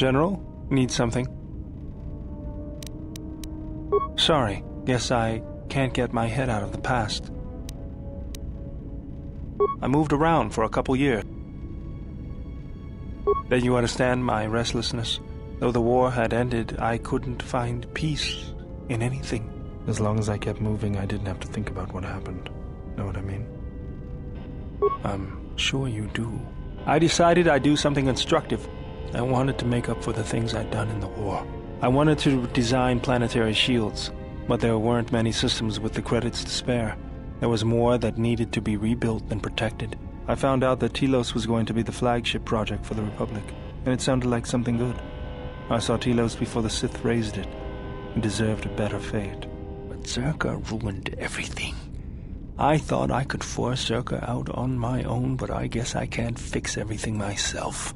General? Need something? Sorry, guess I can't get my head out of the past. I moved around for a couple years. Then you understand my restlessness. Though the war had ended, I couldn't find peace in anything. As long as I kept moving, I didn't have to think about what happened. Know what I mean? I'm sure you do. I decided I'd do something constructive. I wanted to make up for the things I'd done in the war. I wanted to design planetary shields, but there weren't many systems with the credits to spare. There was more that needed to be rebuilt and protected. I found out that Telos was going to be the flagship project for the Republic, and it sounded like something good. I saw Telos before the Sith raised it. It deserved a better fate. But Zerka ruined everything. I thought I could force Zerka out on my own, but I guess I can't fix everything myself.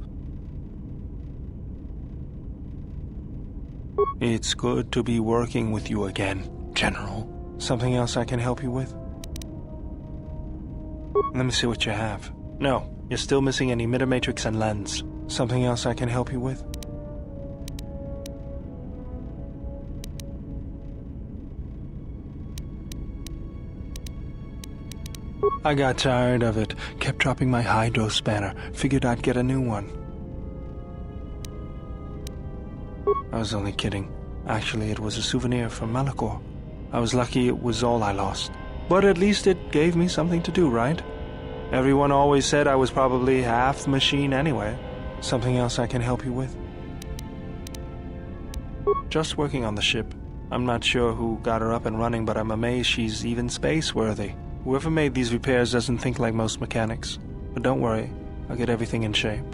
It's good to be working with you again, General. Something else I can help you with? Let me see what you have. No, you're still missing an emitter matrix and lens. Something else I can help you with? I got tired of it. Kept dropping my hydro spanner. Figured I'd get a new one. I was only kidding. Actually, it was a souvenir from Malachor. I was lucky it was all I lost. But at least it gave me something to do, right? Everyone always said I was probably half machine anyway. Something else I can help you with? Just working on the ship. I'm not sure who got her up and running, but I'm amazed she's even space-worthy. Whoever made these repairs doesn't think like most mechanics. But don't worry, I'll get everything in shape.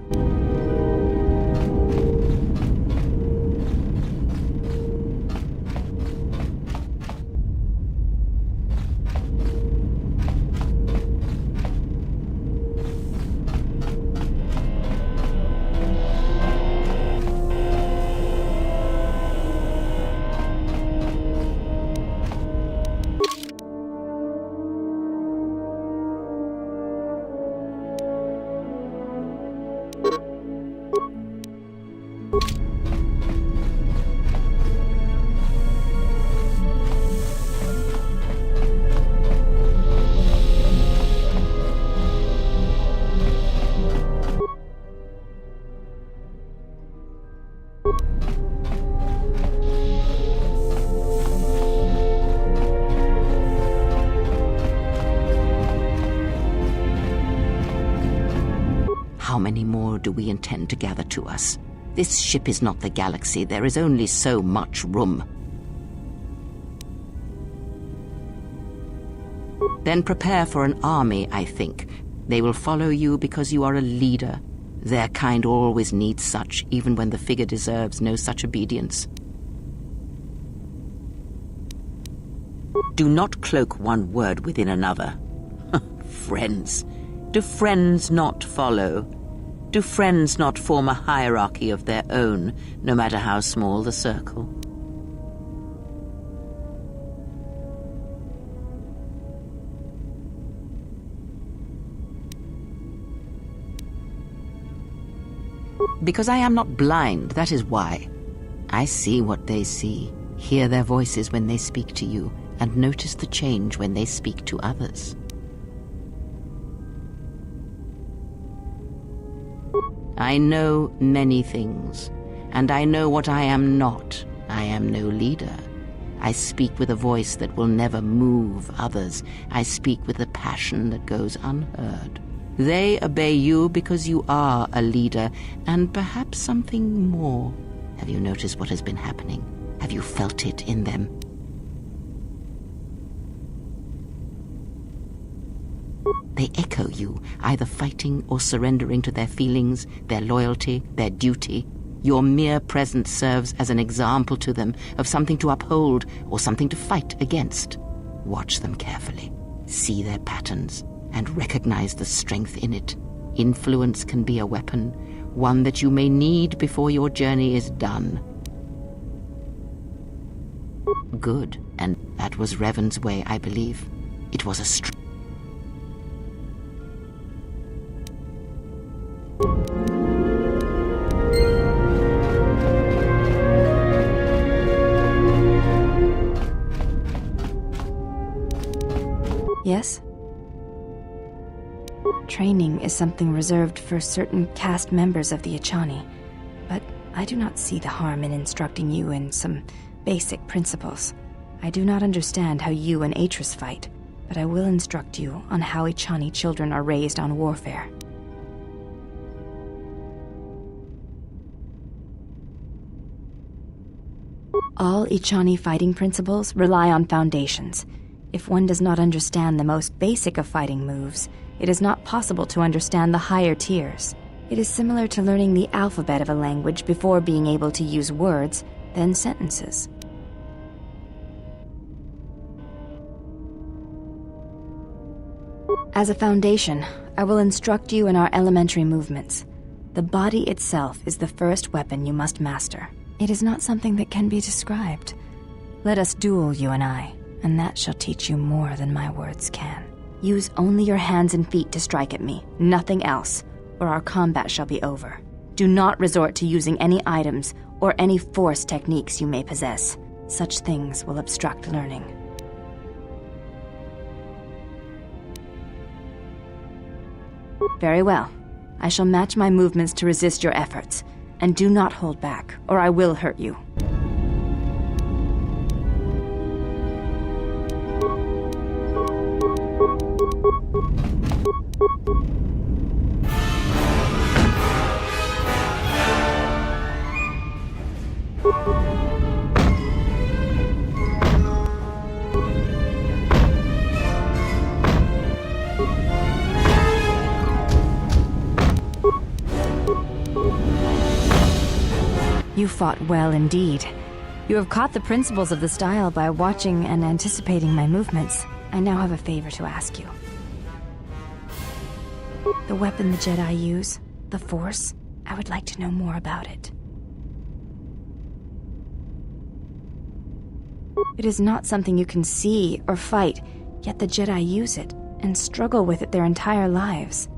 How many more do we intend to gather to us? This ship is not the galaxy. There is only so much room. Then prepare for an army, I think. They will follow you because you are a leader. Their kind always needs such, even when the figure deserves no such obedience. Do not cloak one word within another. Friends. Do friends not follow? Do friends not form a hierarchy of their own, no matter how small the circle? Because I am not blind, that is why. I see what they see, hear their voices when they speak to you, and notice the change when they speak to others. I know many things, and I know what I am not. I am no leader. I speak with a voice that will never move others. I speak with a passion that goes unheard. They obey you because you are a leader, and perhaps something more. Have you noticed what has been happening? Have you felt it in them? They echo you, either fighting or surrendering to their feelings, their loyalty, their duty. Your mere presence serves as an example to them of something to uphold or something to fight against. Watch them carefully, see their patterns, and recognize the strength in it. Influence can be a weapon, one that you may need before your journey is done. Good, and that was Revan's way, I believe. It was a Yes? Training is something reserved for certain caste members of the Echani, but I do not see the harm in instructing you in some basic principles. I do not understand how you and Atris fight, but I will instruct you on how Echani children are raised on warfare. All Echani fighting principles rely on foundations. If one does not understand the most basic of fighting moves, it is not possible to understand the higher tiers. It is similar to learning the alphabet of a language before being able to use words, then sentences. As a foundation, I will instruct you in our elementary movements. The body itself is the first weapon you must master. It is not something that can be described. Let us duel, you and I, and that shall teach you more than my words can. Use only your hands and feet to strike at me, nothing else, or our combat shall be over. Do not resort to using any items or any force techniques you may possess. Such things will obstruct learning. Very well. I shall match my movements to resist your efforts. And do not hold back, or I will hurt you. You fought well indeed. You have caught the principles of the style by watching and anticipating my movements. I now have a favor to ask you. The weapon the Jedi use, the Force, I would like to know more about it. It is not something you can see or fight, yet the Jedi use it and struggle with it their entire lives.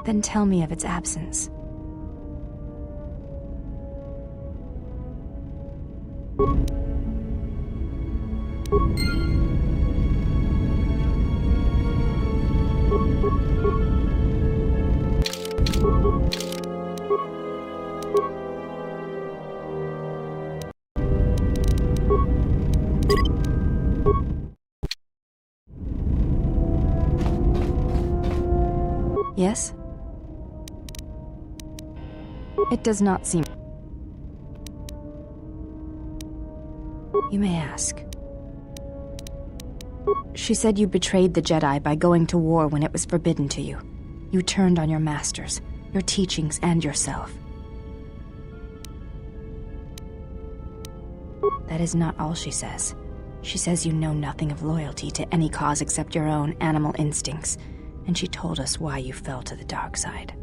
Then tell me of its absence. Yes? It does not seem... You may ask. She said you betrayed the Jedi by going to war when it was forbidden to you. You turned on your masters, your teachings, and yourself. That is not all she says. She says you know nothing of loyalty to any cause except your own animal instincts, and she told us why you fell to the dark side.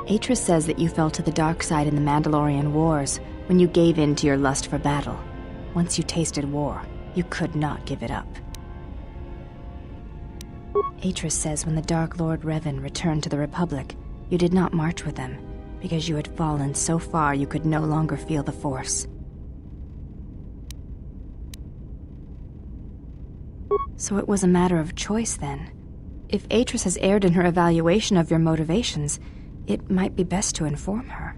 Atris says that you fell to the dark side in the Mandalorian Wars when you gave in to your lust for battle. Once you tasted war, you could not give it up. Atris says when the Dark Lord Revan returned to the Republic, you did not march with them because you had fallen so far you could no longer feel the Force. So it was a matter of choice then. If Atris has erred in her evaluation of your motivations, it might be best to inform her.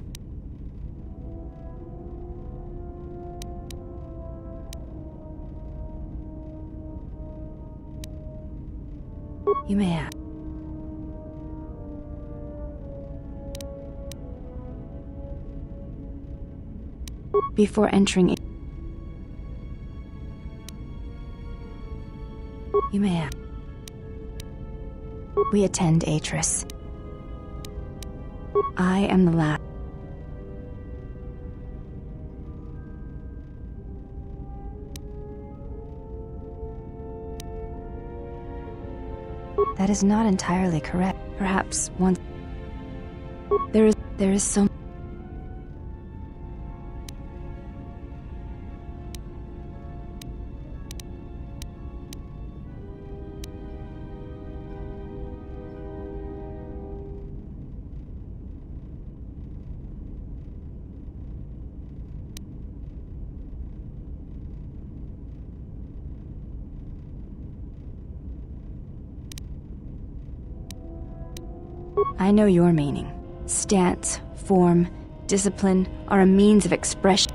You may ask. Before entering, you may ask. We attend Atris. I am the last. That is not entirely correct. Perhaps once there is so. I know your meaning. Stance, form, discipline are a means of expression.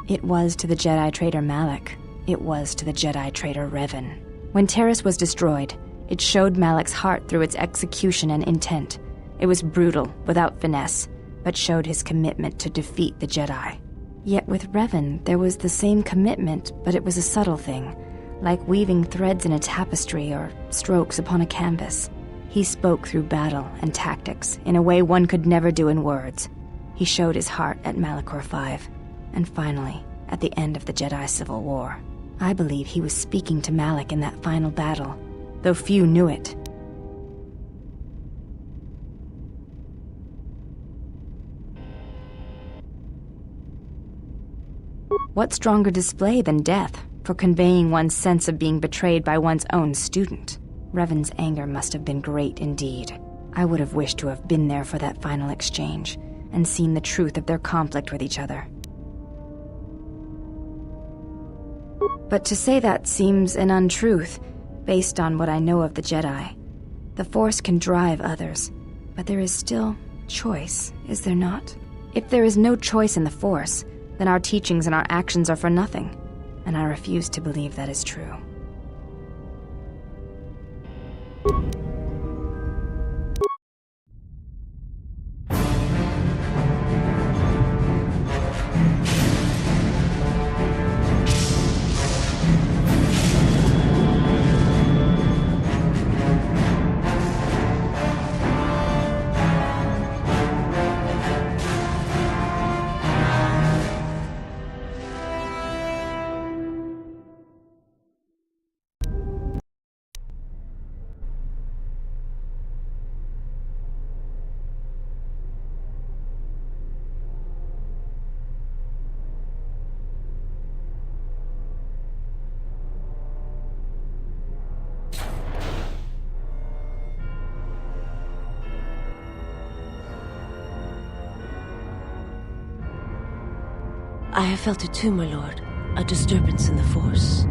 It was to the Jedi traitor Malak. It was to the Jedi traitor Revan. When Terrace was destroyed, it showed Malak's heart through its execution and intent. It was brutal, without finesse, but showed his commitment to defeat the Jedi. Yet with Revan, there was the same commitment, but it was a subtle thing, like weaving threads in a tapestry or strokes upon a canvas. He spoke through battle and tactics in a way one could never do in words. He showed his heart at Malachor V, and finally, at the end of the Jedi Civil War. I believe he was speaking to Malak in that final battle, though few knew it. What stronger display than death for conveying one's sense of being betrayed by one's own student? Revan's anger must have been great indeed. I would have wished to have been there for that final exchange and seen the truth of their conflict with each other. But to say that seems an untruth, based on what I know of the Jedi. The Force can drive others, but there is still choice, is there not? If there is no choice in the Force, then our teachings and our actions are for nothing, and I refuse to believe that is true. I have felt it too, my lord. A disturbance in the Force.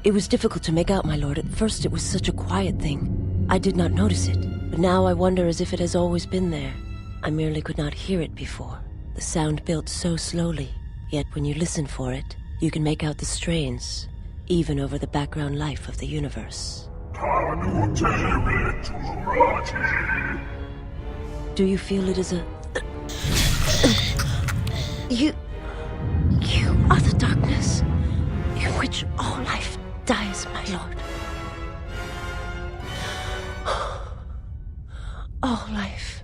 It was difficult to make out, my lord. At first it was such a quiet thing. I did not notice it, but now I wonder as if it has always been there. I merely could not hear it before. The sound built so slowly, yet when you listen for it, you can make out the strains, even over the background life of the universe. Do you feel it is a... You are the darkness in which all life dies, my lord. All life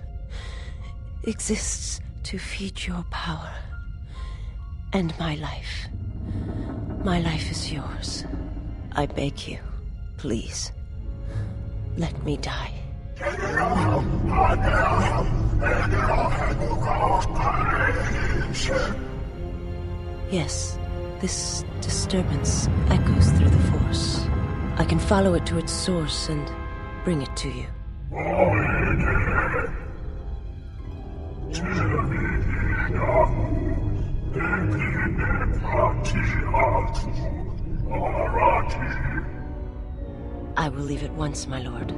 exists to feed your power. And my life is yours. I beg you, please, let me die. Yes, this disturbance echoes through the Force. I can follow it to its source and bring it to you. I will leave at once, my lord.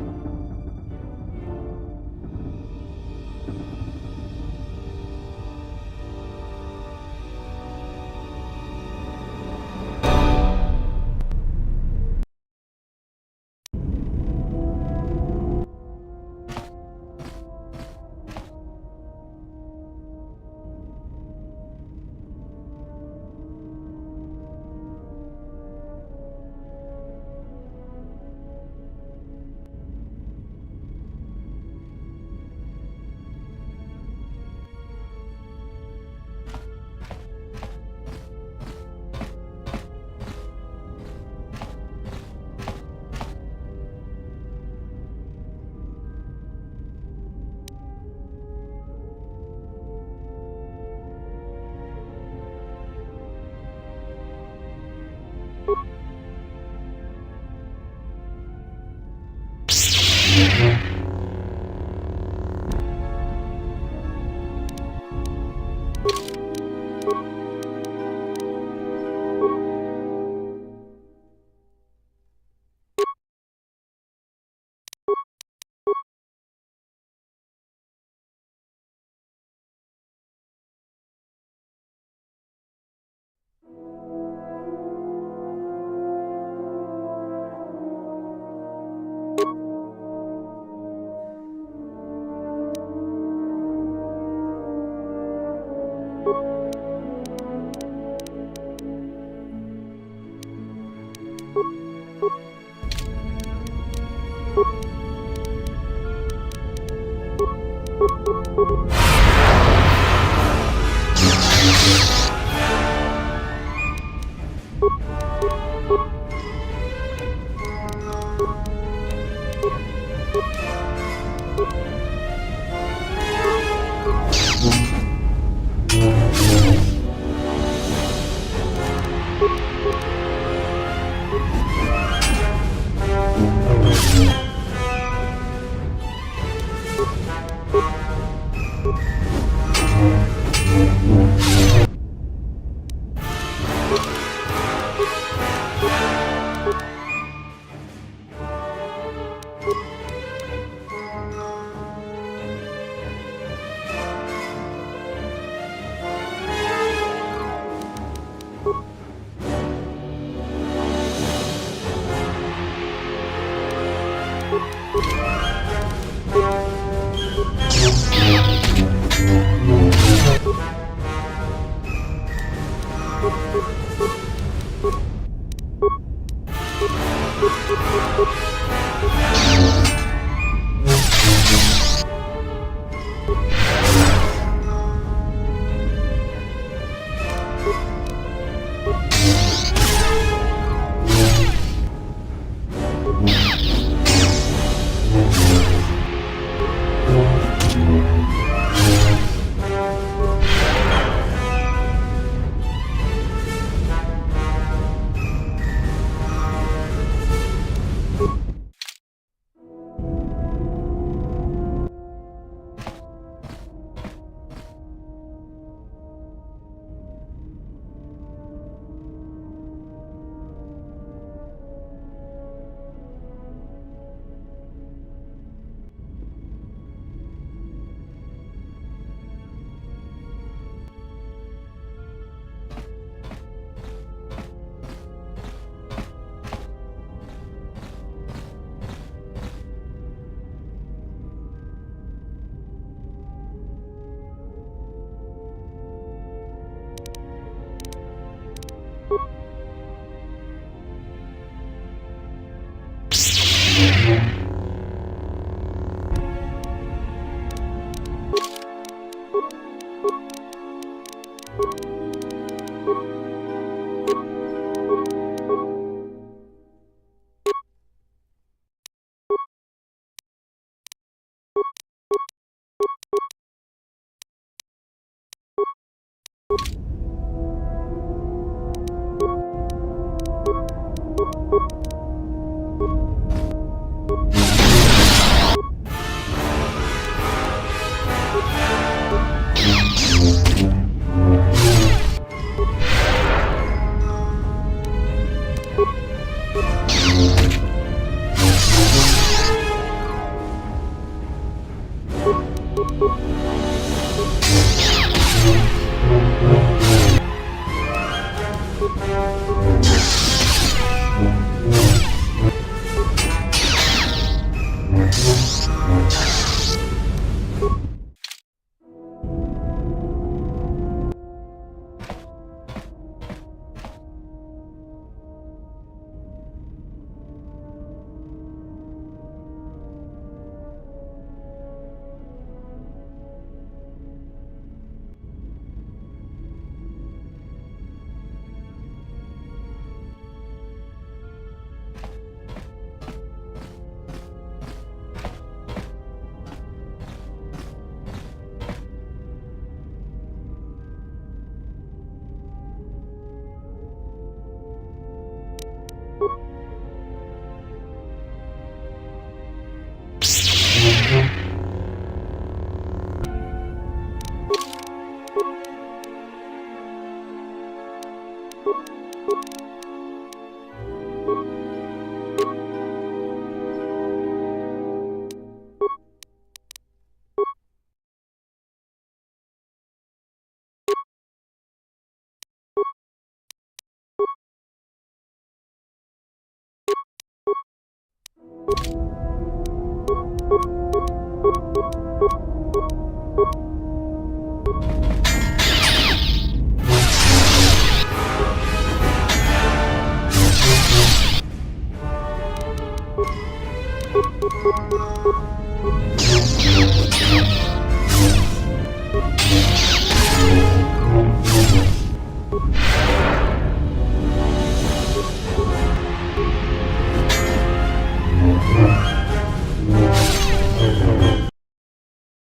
You